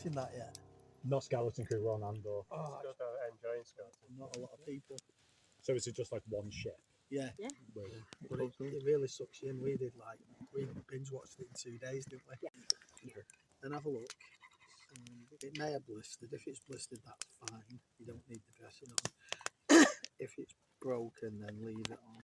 watching that yet? Not Skeleton Crew, we're on Andor. Oh, Just enjoying Skeleton. not a lot of people. So is it just like one ship? Yeah. Yeah. Wait, But it really sucks you in. We binge watched it in 2 days, didn't we? Yeah. Then have a look. It may have blistered. If it's blistered, that's fine. You don't need the dressing on. If it's broken, then leave it on.